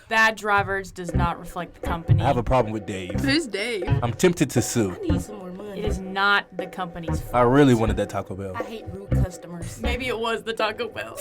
Bad drivers does not reflect the company. I have a problem with Dave. Who's Dave? I'm tempted to sue. I need some more money. It is not the company's fault. I really wanted that Taco Bell. I hate rude customers. Maybe it was the Taco Bell.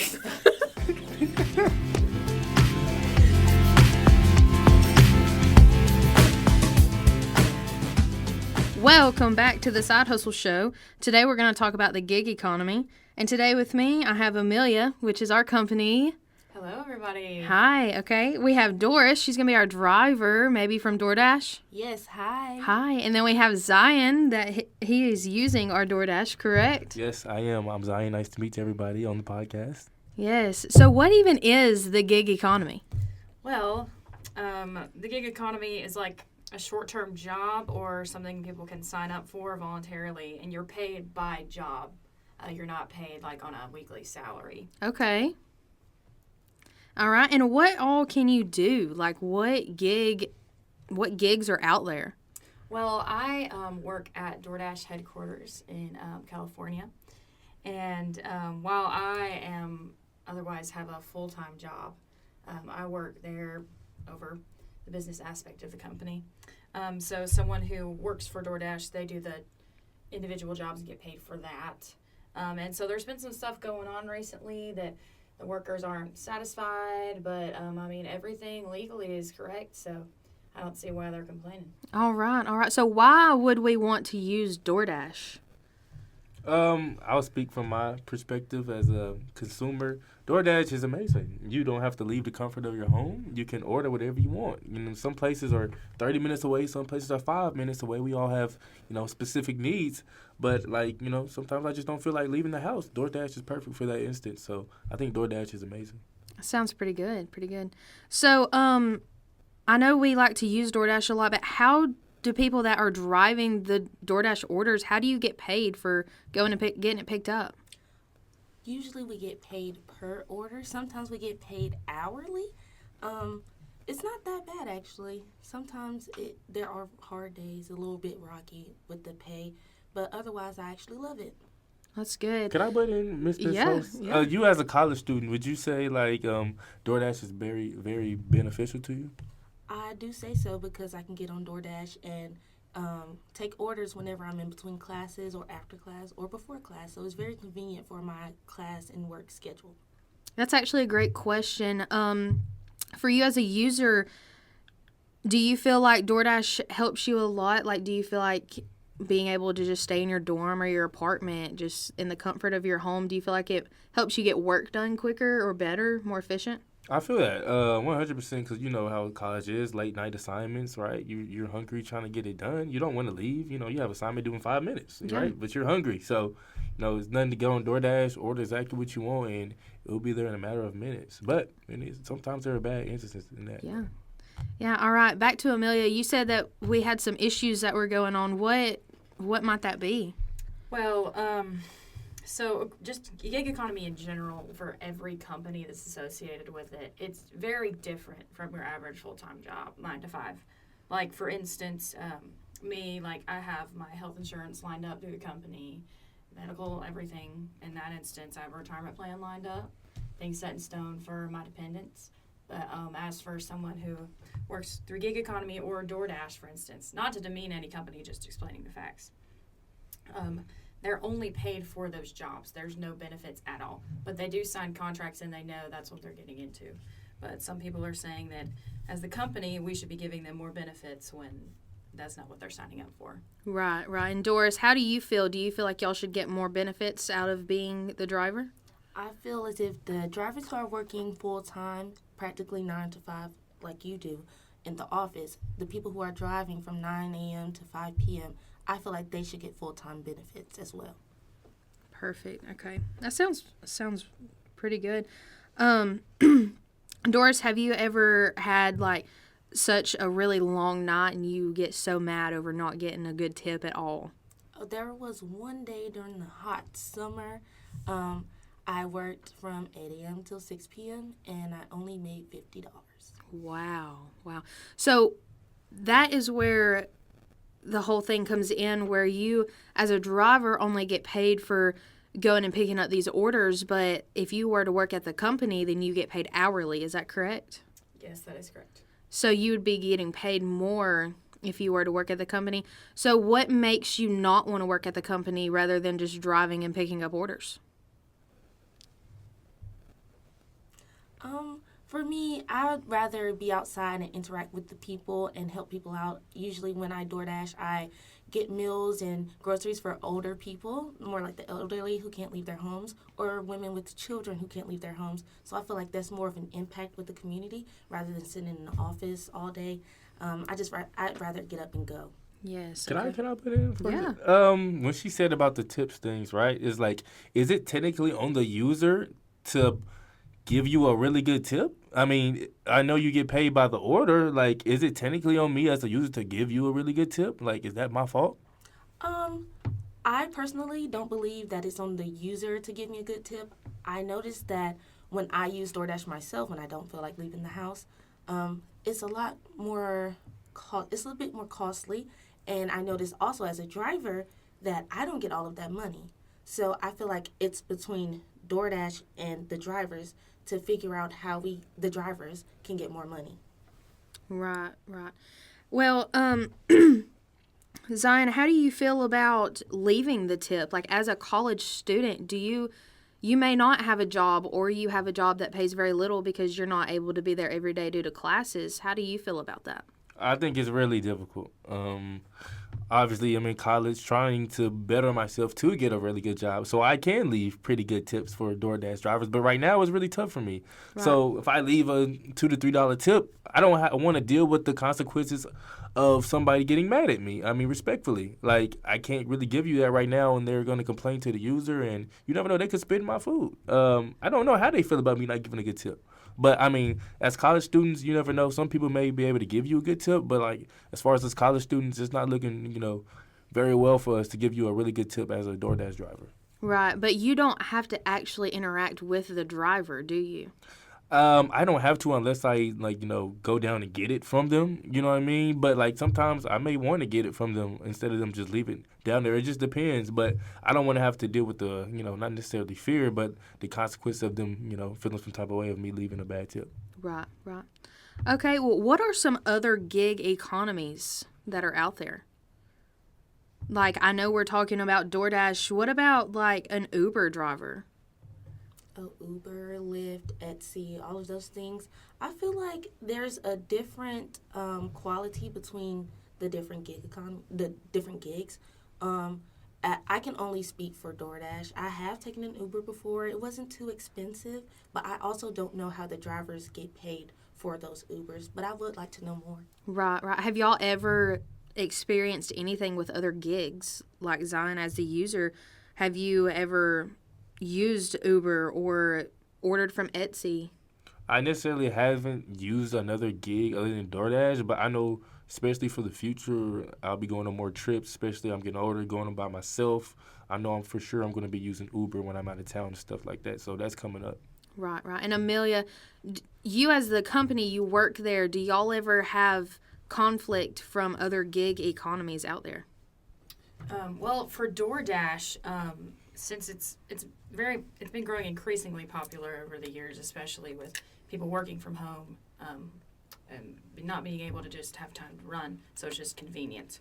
Welcome back to the Side Hustle Show. Today we're going to talk about the gig economy. And today with me, I have Amelia, which is our company. Hello, everybody. Hi, okay. We have Doris. She's going to be our driver, maybe from DoorDash. Yes, hi. Hi. And then we have Zion, that he is using our DoorDash, correct? Yes, I am. I'm Zion. Nice to meet everybody on the podcast. Yes. So what even is the gig economy? Well, the gig economy is like a short-term job or something people can sign up for voluntarily, and you're paid by job. You're not paid like on a weekly salary. Okay. All right. And what all can you do? Like what gigs are out there? Well, I work at DoorDash headquarters in California, and while I am otherwise have a full-time job, I work there over the business aspect of the company. So someone who works for DoorDash, they do the individual jobs and get paid for that. And so there's been some stuff going on recently that the workers aren't satisfied, but everything legally is correct, so I don't see why they're complaining. All right. So why would we want to use DoorDash? I'll speak from my perspective as a consumer. DoorDash is amazing. You don't have to leave the comfort of your home. You can order whatever you want. You know, some places are 30 minutes away. Some places are 5 minutes away. We all have, specific needs. But, sometimes I just don't feel like leaving the house. DoorDash is perfect for that instance. So I think DoorDash is amazing. Sounds pretty good. So, I know we like to use DoorDash a lot, but how do people that are driving the DoorDash orders, how do you get paid for going and getting it picked up? Usually we get paid per order. Sometimes we get paid hourly. It's not that bad, actually. Sometimes there are hard days, a little bit rocky with the pay, but otherwise I actually love it. That's good. Can I butt in, Mr. Host? Yeah. You as a college student, would you say, DoorDash is very, very beneficial to you? I do say so because I can get on DoorDash and take orders whenever I'm in between classes or after class or before class. So it's very convenient for my class and work schedule. That's actually a great question. For you as a user, do you feel like DoorDash helps you a lot? Like, do you feel like being able to just stay in your dorm or your apartment, just in the comfort of your home, do you feel like it helps you get work done quicker or better, more efficient? I feel that 100% because you know how college is, late night assignments, right? You're hungry trying to get it done. You don't want to leave. You have assignment due in 5 minutes, right? But you're hungry. So, it's nothing to go on DoorDash, order exactly what you want, and it'll be there in a matter of minutes. But sometimes there are bad instances in that. Yeah, all right. Back to Amelia. You said that we had some issues that were going on. What might that be? Well, so just gig economy in general for every company that's associated with it, it's very different from your average full-time job, 9 to 5. Like, for instance, me, I have my health insurance lined up through the company, medical, everything. In that instance, I have a retirement plan lined up, things set in stone for my dependents. But as for someone who works through gig economy or DoorDash, for instance, not to demean any company, just explaining the facts, they're only paid for those jobs. There's no benefits at all. But they do sign contracts and they know that's what they're getting into. But some people are saying that as the company, we should be giving them more benefits when that's not what they're signing up for. Right. And Doris, how do you feel? Do you feel like y'all should get more benefits out of being the driver? I feel as if the drivers are working full-time, practically 9 to 5, like you do, in the office. The people who are driving from 9 a.m. to 5 p.m., I feel like they should get full-time benefits as well. Perfect. Okay. That sounds pretty good. Doris, have you ever had, such a really long night and you get so mad over not getting a good tip at all? There was one day during the hot summer, I worked from 8 a.m. till 6 p.m., and I only made $50. Wow. So that is where the whole thing comes in, where you, as a driver, only get paid for going and picking up these orders, but if you were to work at the company, then you get paid hourly. Is that correct? Yes, that is correct. So you would be getting paid more if you were to work at the company. So what makes you not want to work at the company rather than just driving and picking up orders? For me, I would rather be outside and interact with the people and help people out. Usually when I DoorDash, I get meals and groceries for older people, more like the elderly who can't leave their homes, or women with children who can't leave their homes. So I feel like that's more of an impact with the community rather than sitting in the office all day. I'd rather get up and go. Yes. Can okay. I put it in for Yeah. you? When she said about the tips things, right? It's like, is it technically on the user to give you a really good tip? I mean, I know you get paid by the order. Like, is it technically on me as a user to give you a really good tip? Like, is that my fault? I personally don't believe that it's on the user to give me a good tip. I noticed that when I use DoorDash myself, when I don't feel like leaving the house, it's a lot more, it's a little bit more costly. And I noticed also as a driver that I don't get all of that money. So I feel like it's between DoorDash and the drivers to figure out how the drivers, can get more money. Right. Well, Zion, how do you feel about leaving the tip? Like, as a college student, you may not have a job, or you have a job that pays very little because you're not able to be there every day due to classes. How do you feel about that? I think it's really difficult. Obviously, I'm in college trying to better myself to get a really good job. So I can leave pretty good tips for DoorDash drivers. But right now, it's really tough for me. Right. So if I leave a $2 to $3 tip, I don't want to deal with the consequences of somebody getting mad at me. I mean, respectfully. Like, I can't really give you that right now, and they're going to complain to the user. And you never know, they could spit in my food. I don't know how they feel about me not giving a good tip. But, I mean, as college students, you never know. Some people may be able to give you a good tip, but, like, as far as college students, it's not looking, very well for us to give you a really good tip as a DoorDash driver. Right, but you don't have to actually interact with the driver, do you? I don't have to unless I, go down and get it from them. You know what I mean? But, sometimes I may want to get it from them instead of them just leave it down there. It just depends. But I don't want to have to deal with the, not necessarily fear, but the consequence of them, feeling some type of way of me leaving a bad tip. Right. Okay, well, what are some other gig economies that are out there? Like, I know we're talking about DoorDash. What about, an Uber driver? Uber, Lyft, Etsy, all of those things. I feel like there's a different quality between the different gigs. I can only speak for DoorDash. I have taken an Uber before. It wasn't too expensive, but I also don't know how the drivers get paid for those Ubers. But I would like to know more. Right. Have y'all ever experienced anything with other gigs? Like, Zion, as the user, have you ever used Uber or ordered from Etsy? I necessarily haven't used another gig other than DoorDash, but I know, especially for the future, I'll be going on more trips, especially I'm getting older, going by myself. I know I'm going to be using Uber when I'm out of town and stuff like that, so that's coming up. Right. And Amelia, you as the company, you work there, do y'all ever have conflict from other gig economies out there? Well, for DoorDash, since it's been growing increasingly popular over the years, especially with people working from home and not being able to just have time to run, so it's just convenient.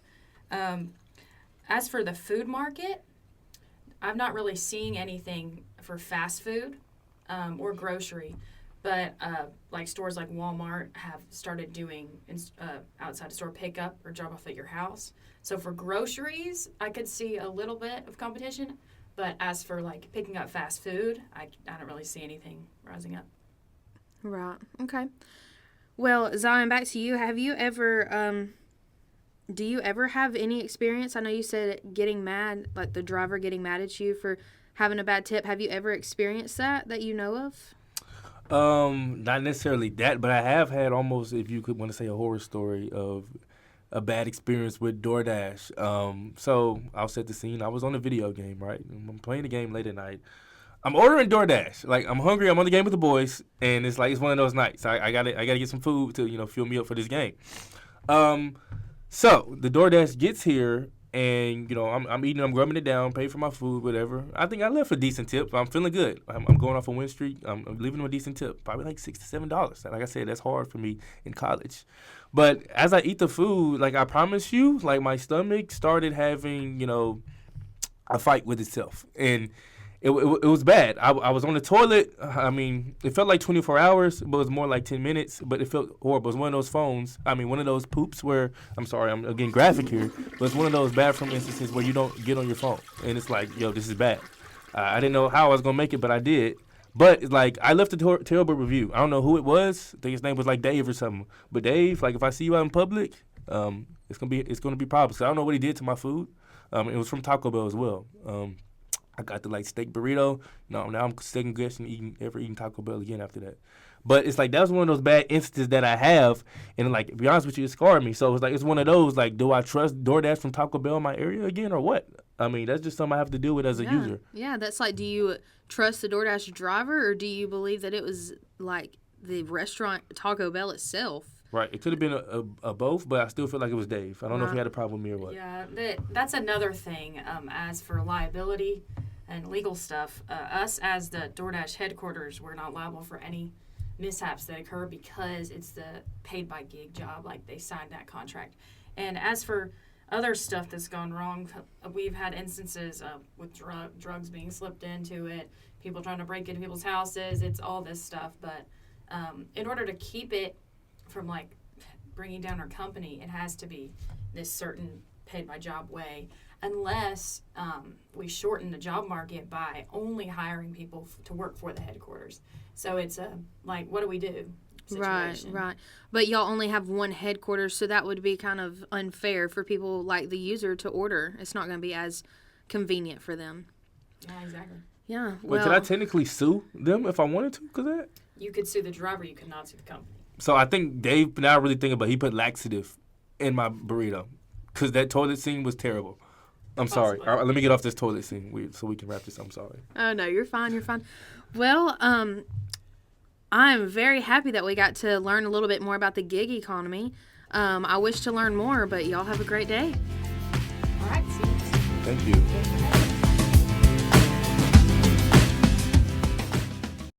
As for the food market, I'm not really seeing anything for fast food or grocery, but stores like Walmart have started doing outside store pickup or drop off at your house. So for groceries, I could see a little bit of competition. But as for, picking up fast food, I don't really see anything rising up. Right. Okay. Well, Zion, back to you. Have you ever, do you ever have any experience? I know you said getting mad, like the driver getting mad at you for having a bad tip. Have you ever experienced that you know of? Not necessarily that, but I have had almost, if you could want to say, a horror story of a bad experience with DoorDash. So I'll set the scene. I was on a video game, right? I'm playing the game late at night. I'm ordering DoorDash. I'm hungry. I'm on the game with the boys, and it's one of those nights. I gotta get some food to fuel me up for this game. So the DoorDash gets here, And, I'm eating, I'm grubbing it down, pay for my food, whatever. I think I left a decent tip. I'm feeling good. I'm going off a win streak. I'm leaving with a decent tip, probably like $6 to $7. Like I said, that's hard for me in college. But as I eat the food, like I promise you, like my stomach started having, a fight with itself. And it was bad. I was on the toilet. I mean, it felt like 24 hours, but it was more like 10 minutes. But it felt horrible. It was one of those one of those poops where, I'm sorry, I'm getting graphic here, but it's one of those bathroom instances where you don't get on your phone. And it's like, yo, this is bad. I didn't know how I was going to make it, but I did. But, like, I left a terrible review. I don't know who it was. I think his name was, like, Dave or something. But Dave, like, if I see you out in public, it's gonna be problems. I don't know what he did to my food. It was from Taco Bell as well. I got the steak burrito. No, now I'm second guessing eating Taco Bell again after that. But it's like that was one of those bad instances that I have, and to be honest with you, it scarred me. So it's one of those do I trust DoorDash from Taco Bell in my area again or what? I mean, that's just something I have to deal with as a user. Yeah, that's do you trust the DoorDash driver, or do you believe that it was the restaurant Taco Bell itself? Right. It could have been a both, but I still feel like it was Dave. I don't know if he had a problem with me or what. Yeah, that's another thing. As for liability and legal stuff, us as the DoorDash headquarters, we're not liable for any mishaps that occur because it's the paid by gig job. Like, they signed that contract. And as for other stuff that's gone wrong, we've had instances with drugs being slipped into it, people trying to break into people's houses. It's all this stuff. But in order to keep it from bringing down our company, it has to be this certain paid by job way, unless we shorten the job market by only hiring people to work for the headquarters. So it's what do we do situation. Right. But y'all only have one headquarters, so that would be kind of unfair for people like the user to order. It's not going to be as convenient for them. Yeah, exactly. Yeah. But could I technically sue them if I wanted to? Because that you could sue the driver. You could not sue the company. So I think Dave, now really thinking about it, he put laxative in my burrito because that toilet scene was terrible. I'm sorry. All right, let me get off this toilet scene so we can wrap this. I'm sorry. Oh, no, you're fine. Well, I'm very happy that we got to learn a little bit more about the gig economy. I wish to learn more, but y'all have a great day. All right. See you next time. Thank you.